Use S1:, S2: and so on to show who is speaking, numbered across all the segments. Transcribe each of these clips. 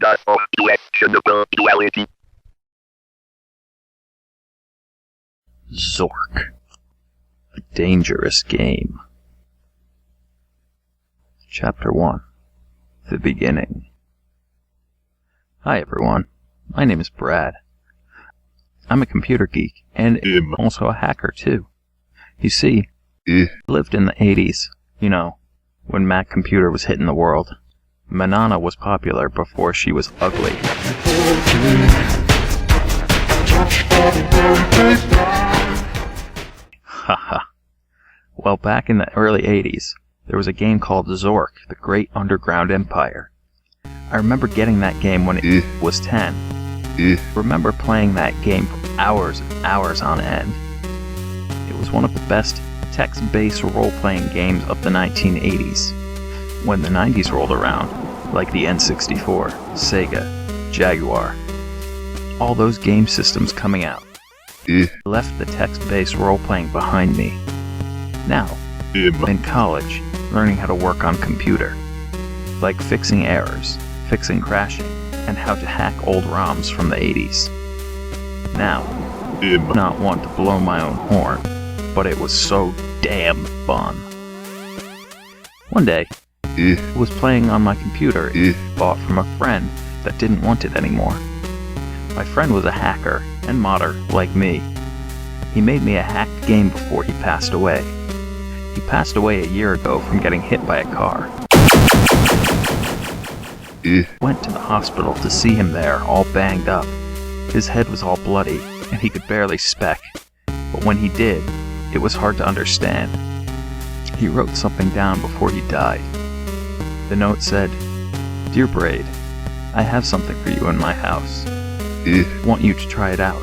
S1: of directional duality.
S2: Zork. A dangerous game. Chapter 1. The Beginning. Hi everyone, my name is Brad. I'm a computer geek, and also a hacker too. You see, I lived in the 80s, when Mac Computer was hitting the world. Manana was popular before she was ugly. Haha. Well, back in the early 80s, there was a game called Zork, the Great Underground Empire. I remember getting that game when it was 10. Remember playing that game for hours and hours on end. It was one of the best text-based role-playing games of the 1980s. When the 90s rolled around, like the N64, Sega, Jaguar, all those game systems coming out, I left the text-based role-playing behind me. Now, I'm in college, learning how to work on computer, like fixing errors, fixing crashing, and how to hack old ROMs from the 80s. Now, I'm not one to blow my own horn, but it was so damn fun. One day, I was playing on my computer bought from a friend that didn't want it anymore. My friend was a hacker and modder like me. He made me a hacked game before he passed away. He passed away a year ago from getting hit by a car. Went to the hospital to see him there, all banged up. His head was all bloody, and he could barely spec. But when he did, it was hard to understand. He wrote something down before he died. The note said, "Dear Braid, I have something for you in my house. Want you to try it out.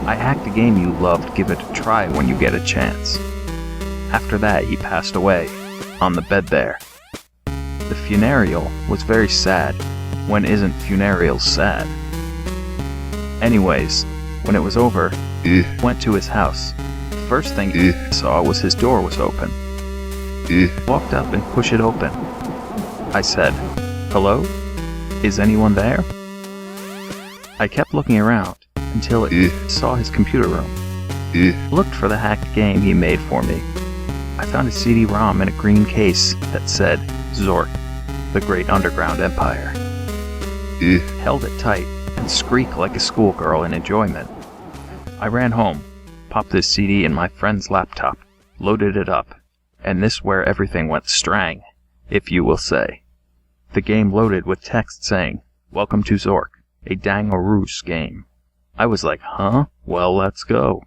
S2: I hacked a game you loved, give it a try when you get a chance." After that, he passed away, on the bed there. The funeral was very sad. When isn't funerals sad? Anyways, when it was over, went to his house. The first thing he saw was his door was open. Walked up and pushed it open. I said, "Hello? Is anyone there?" I kept looking around until I saw his computer room. Looked for the hacked game he made for me. I found a CD-ROM in a green case that said Zork, the Great Underground Empire. Held it tight and squeaked like a schoolgirl in enjoyment. I ran home, popped this CD in my friend's laptop, loaded it up, and this where everything went strang, if you will say. The game loaded with text saying, "Welcome to Zork, a Dangaroos game." I was like, huh? Well, let's go.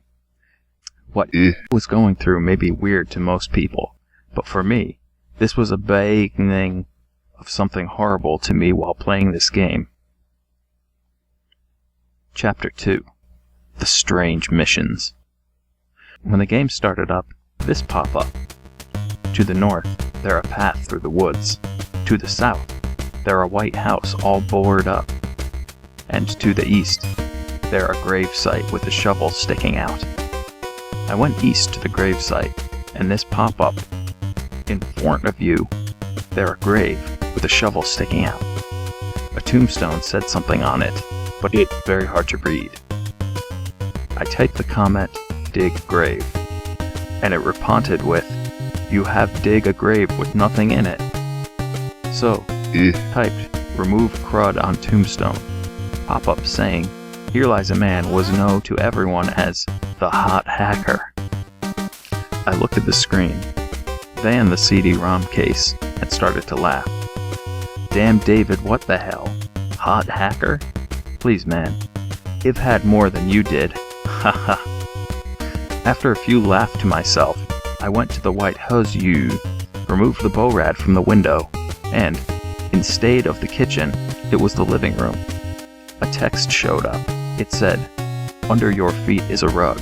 S2: What I was going through may be weird to most people, but for me, this was a beginning of something horrible to me while playing this game. Chapter 2. The Strange Missions. When the game started up, this popped up. To the north, there a path through the woods. To the south, there a white house all boarded up. And to the east, there a grave site with a shovel sticking out. I went east to the grave site, and this pop-up. In front of you, there a grave with a shovel sticking out. A tombstone said something on it, but it's very hard to read. I typed the comment, "dig grave," and it responded with, "You have dig a grave with nothing in it." So, typed, "remove crud on tombstone." Pop-up saying, "Here lies a man was known to everyone as the hot hacker." I looked at the screen, then the CD-ROM case, and started to laugh. Damn David, what the hell? Hot hacker? Please man, I've had more than you did. Haha. After a few laughed to myself, I went to the white house removed the bow rad from the window, and, instead of the kitchen, it was the living room. A text showed up. It said, "Under your feet is a rug.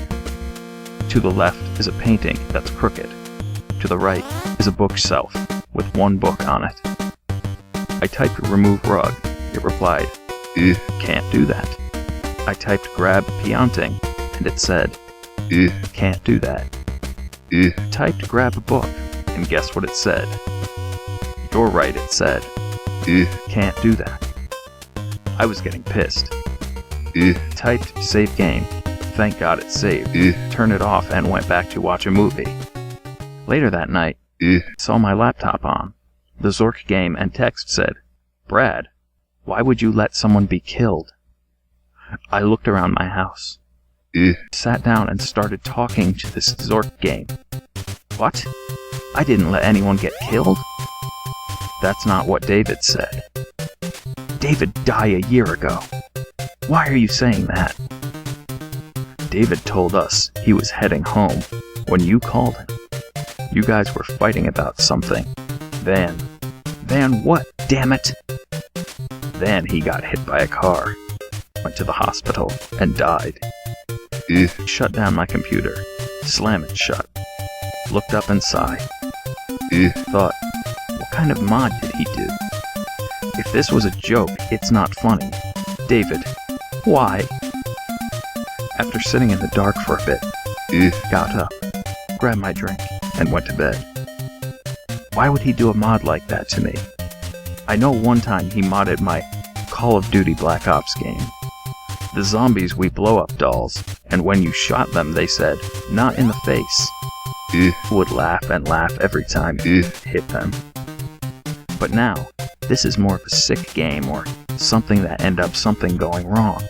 S2: To the left is a painting that's crooked. To the right is a bookshelf with one book on it." I typed "remove rug." It replied, "Can't do that." I typed "grab peonting," and it said, "Can't do that." Typed "grab a book," and guess what it said? "You're right," it said. "Can't do that." I was getting pissed.
S1: Eh.
S2: Typed save game. Thank God it saved. Turned it off and went back to watch a movie. Later that night, saw my laptop on. The Zork game and text said, "Brad, why would you let someone be killed?" I looked around my house. Sat down and started talking to this Zork game. What? I didn't let anyone get killed? That's not what David said. David died a year ago. Why are you saying that? David told us he was heading home when you called him. You guys were fighting about something. Then what, damn it? Then he got hit by a car, went to the hospital, and died. Shut down my computer, slam it shut, looked up and sighed. Thought, what kind of mod did he do? If this was a joke, it's not funny. David, why? After sitting in the dark for a bit, got up, grabbed my drink, and went to bed. Why would he do a mod like that to me? I know one time he modded my Call of Duty Black Ops game. The zombies we blow-up dolls, and when you shot them they said, "Not in the face." Would laugh and laugh every time hit them. But now, this is more of a sick game or something that end up something going wrong.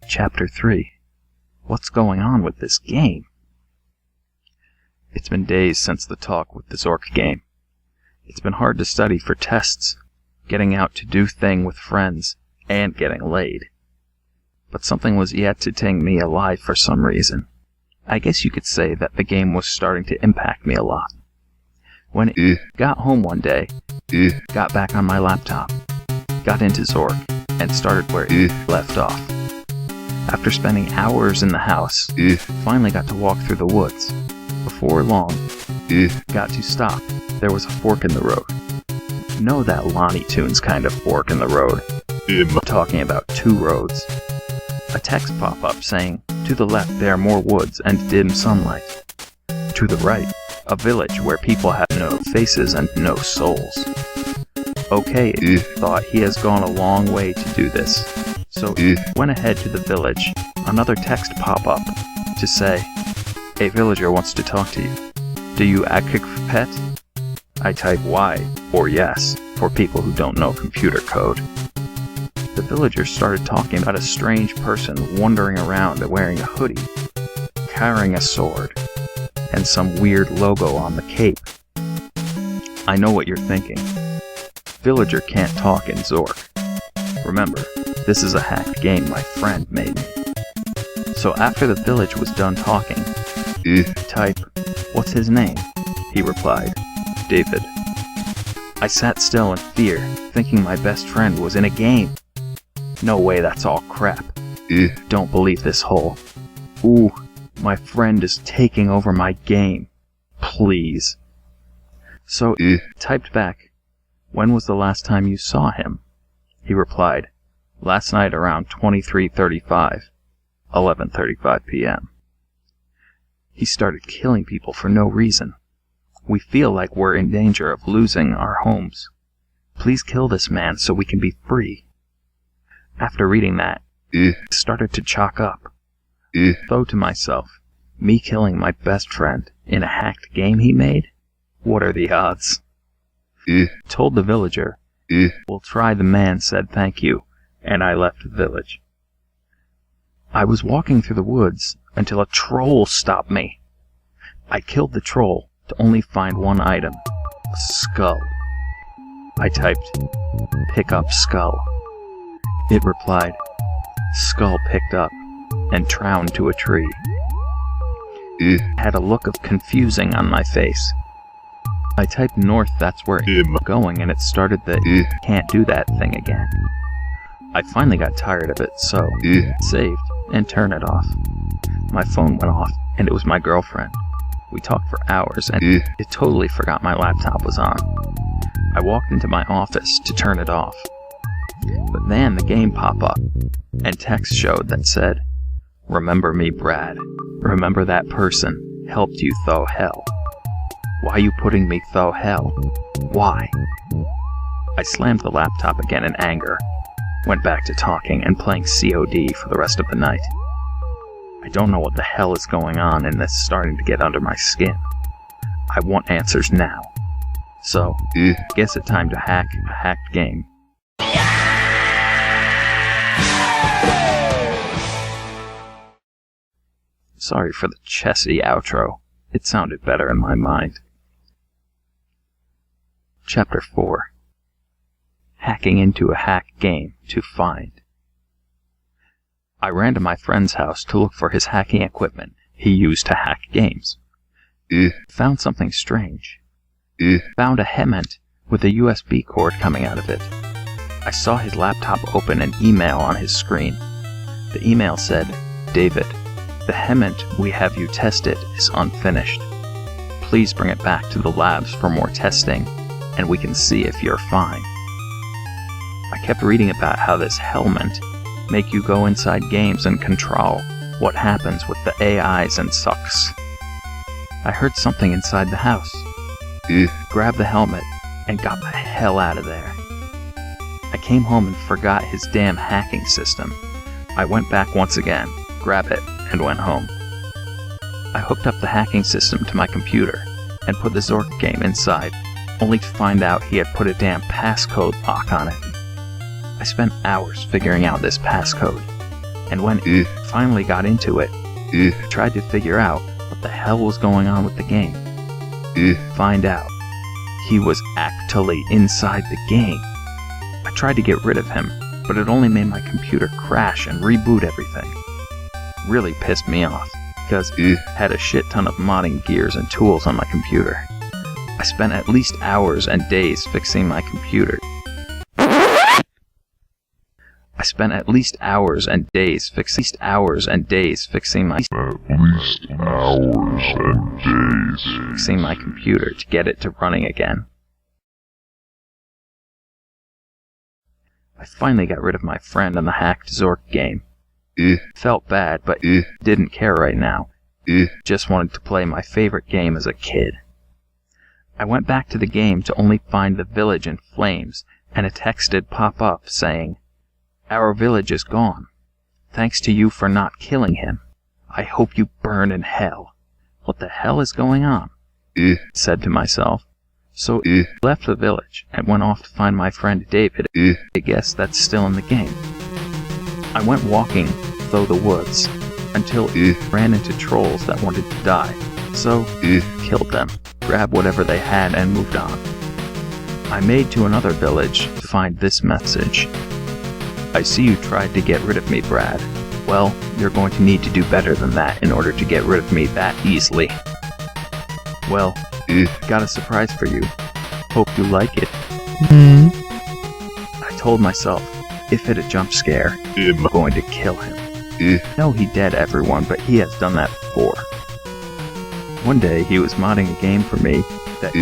S2: Chapter 3. What's going on with this game? It's been days since the talk with the Zork game. It's been hard to study for tests, getting out to do thing with friends, and getting laid. But something was yet to take me alive for some reason. I guess you could say that the game was starting to impact me a lot. When it got home one day, got back on my laptop, got into Zork, and started where it left off. After spending hours in the house, finally got to walk through the woods. Before long, got to stop. There was a fork in the road. Know that Lonnie Tunes kind of fork in the road. Talking about two roads. A text pop-up saying, to the left there are more woods and dim sunlight. To the right, a village where people have no faces and no souls. Okay, thought he has gone a long way to do this. So went ahead to the village. Another text pop-up to say, a villager wants to talk to you. Do you akik pet? I type Y or yes for people who don't know computer code. The villager started talking about a strange person wandering around wearing a hoodie, carrying a sword, and some weird logo on the cape. I know what you're thinking. Villager can't talk in Zork. Remember, this is a hacked game my friend made me. So after the village was done talking, type, what's his name? He replied, David. I sat still in fear, thinking my best friend was in a game. No way, that's all crap. Don't believe this whole, ooh, my friend is taking over my game. Please. So, typed back, when was the last time you saw him? He replied, last night around 23:35, 11:35 p.m. He started killing people for no reason. We feel like we're in danger of losing our homes. Please kill this man so we can be free. After reading that, started to chalk up. Thought to myself, me killing my best friend in a hacked game he made? What are the odds? Told the villager, we'll try. The man said thank you, and I left the village. I was walking through the woods until a troll stopped me. I killed the troll to only find one item, a skull. I typed, pick up skull. It replied, skull picked up, and trowned to a tree. Had a look of confusing on my face. I typed north, that's where I'm going, and it started the can't do that thing again. I finally got tired of it, so saved and turned it off. My phone went off, and it was my girlfriend. We talked for hours, and it totally forgot my laptop was on. I walked into my office to turn it off. But then the game popped up, and text showed that said, remember me, Brad. Remember that person helped you through hell. Why you putting me through hell? Why? I slammed the laptop again in anger. went back to talking and playing COD for the rest of the night. I don't know what the hell is going on, and it's starting to get under my skin. I want answers now. So, I guess it's time to hack a hacked game. Sorry for the chessy outro. It sounded better in my mind. Chapter 4. Hacking into a hacked game to find. I ran to my friend's house to look for his hacking equipment he used to hack games. Found something strange. Found a hement with a USB cord coming out of it. I saw his laptop open an email on his screen. The email said, "David, the hement we have you tested is unfinished. Please bring it back to the labs for more testing, and we can see if you're fine." I kept reading about how this helmet make you go inside games and control what happens with the AIs and sucks. I heard something inside the house. Grabbed the helmet and got the hell out of there. I came home and forgot his damn hacking system. I went back once again, grabbed it, and went home. I hooked up the hacking system to my computer and put the Zork game inside, only to find out he had put a damn passcode lock on it. I spent hours figuring out this passcode, and when I finally got into it, I tried to figure out what the hell was going on with the game. Find out, he was actually inside the game. I tried to get rid of him, but it only made my computer crash and reboot everything. Really pissed me off, because I had a shit ton of modding gears and tools on my computer. I spent at least hours and days fixing my computer. Fixing my computer to get it to running again. I finally got rid of my friend on the hacked Zork game. Felt bad, but didn't care right now. Just wanted to play my favorite game as a kid. I went back to the game to only find the village in flames, and a text did pop up saying, "Our village is gone. Thanks to you for not killing him. I hope you burn in hell." What the hell is going on? Said to myself. So I left the village and went off to find my friend David. I guess that's still in the game. I went walking through the woods until I ran into trolls that wanted to die. So killed them, grabbed whatever they had, and moved on. I made to another village to find this message. "I see you tried to get rid of me, Brad. Well, you're going to need to do better than that in order to get rid of me that easily. Well, got a surprise for you. Hope you like it." I told myself, if it a jump scare, I'm going to kill him. No, he dead everyone, but he has done that before. One day he was modding a game for me that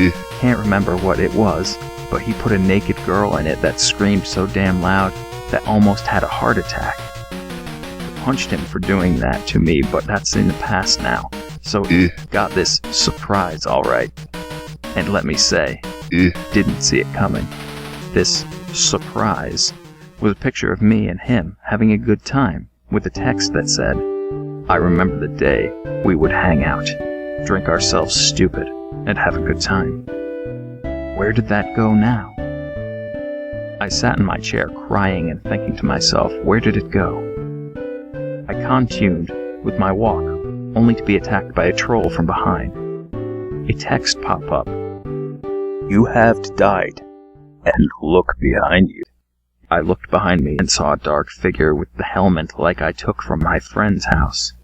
S2: can't remember what it was, but he put a naked girl in it that screamed so damn loud that almost had a heart attack. I punched him for doing that to me, but that's in the past now, so got this surprise alright. And let me say, didn't see it coming. This surprise was a picture of me and him having a good time, with a text that said, "I remember the day we would hang out, drink ourselves stupid, and have a good time." Where did that go now? I sat in my chair crying and thinking to myself, where did it go? I continued with my walk, only to be attacked by a troll from behind. A text popped up. "You have died, and look behind you." I looked behind me and saw a dark figure with the helmet like I took from my friend's house.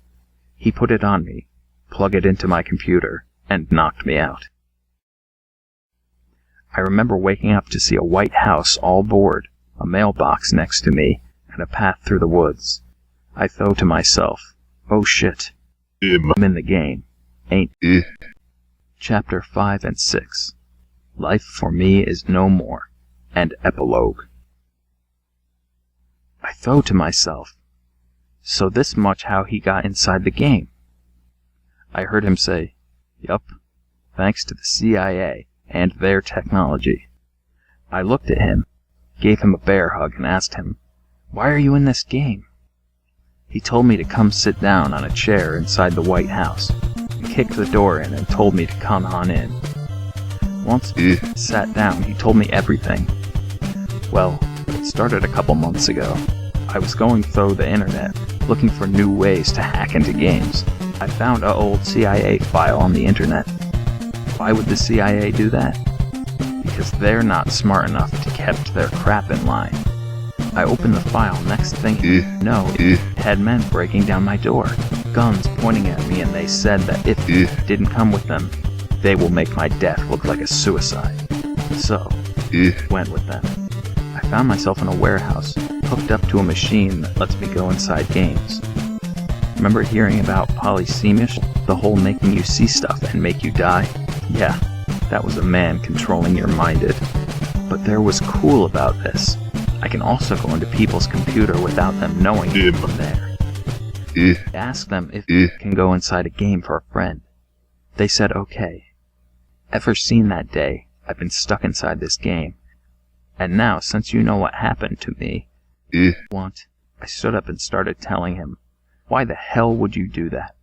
S2: He put it on me, plugged it into my computer, and knocked me out. I remember waking up to see a white house all board, a mailbox next to me, and a path through the woods. I thought to myself, oh shit, I'm in the game, ain't I? Chapter 5 and 6. Life for me is no more, and epilogue. I thought to myself, so this much how he got inside the game. I heard him say, yup, thanks to the CIA and their technology. I looked at him, gave him a bear hug, and asked him, Why are you in this game? He told me to come sit down on a chair inside the White House. He kicked the door in and told me to come on in. Once I sat down, he told me everything. Well, it started a couple months ago. I was going through the internet, looking for new ways to hack into games. I found an old CIA file on the internet. Why would the CIA do that? Because they're not smart enough to keep their crap in line. I opened the file, next thing you know, it had men breaking down my door, guns pointing at me, and they said that if it didn't come with them, they will make my death look like a suicide. So, went with them. I found myself in a warehouse, hooked up to a machine that lets me go inside games. Remember hearing about polysemia? The whole making you see stuff and make you die? Yeah, that was a man controlling your minded. But there was cool about this. I can also go into people's computer without them knowing I'm there. Ask them if I can go inside a game for a friend. They said okay. Ever seen that day? I've been stuck inside this game. And now, since you know what happened to me, I stood up and started telling him, why the hell would you do that?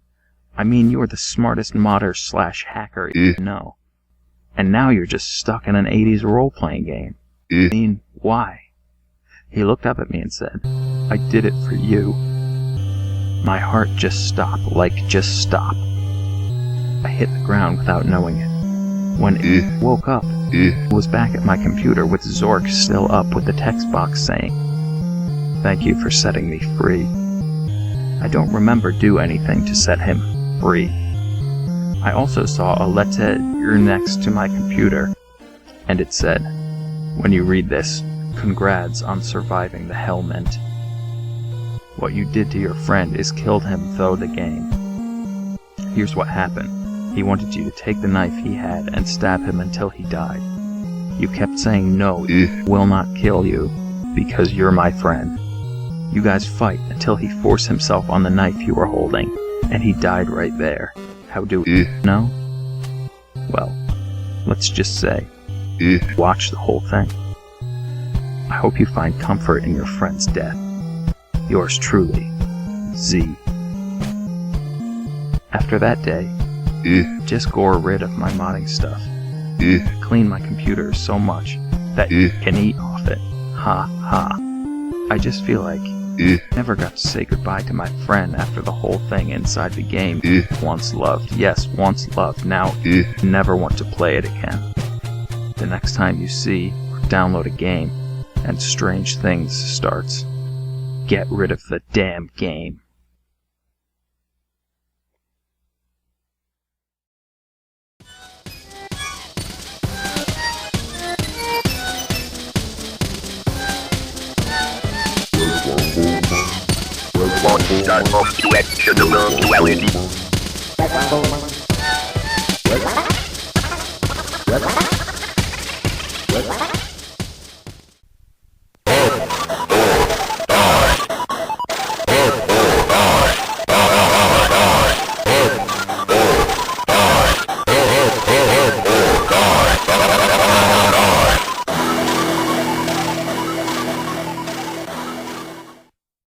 S2: I mean, you're the smartest modder/hacker you know. And now you're just stuck in an 80s role-playing game. I mean, why? He looked up at me and said, I did it for you. My heart just stopped, just stop. I hit the ground without knowing it. When I woke up, I was back at my computer with Zork still up with the text box saying, thank you for setting me free. I don't remember do anything to set him free. I also saw a letter next to my computer, and it said, when you read this, congrats on surviving the Hellment. What you did to your friend is killed him through the game. Here's what happened. He wanted you to take the knife he had and stab him until he died. You kept saying no, will not kill you, because you're my friend. You guys fight until he forced himself on the knife you were holding, and he died right there. How do we know? Well, let's just say, watch the whole thing. I hope you find comfort in your friend's death. Yours truly, Z. After that day, just got rid of my modding stuff. Clean my computer so much that you can eat off it. Ha ha. I just feel like never got to say goodbye to my friend after the whole thing inside the game. Once loved, yes, once loved. Now, never want to play it again. The next time you see or download a game and strange things starts, get rid of the damn game.
S1: Monster of questionable duality.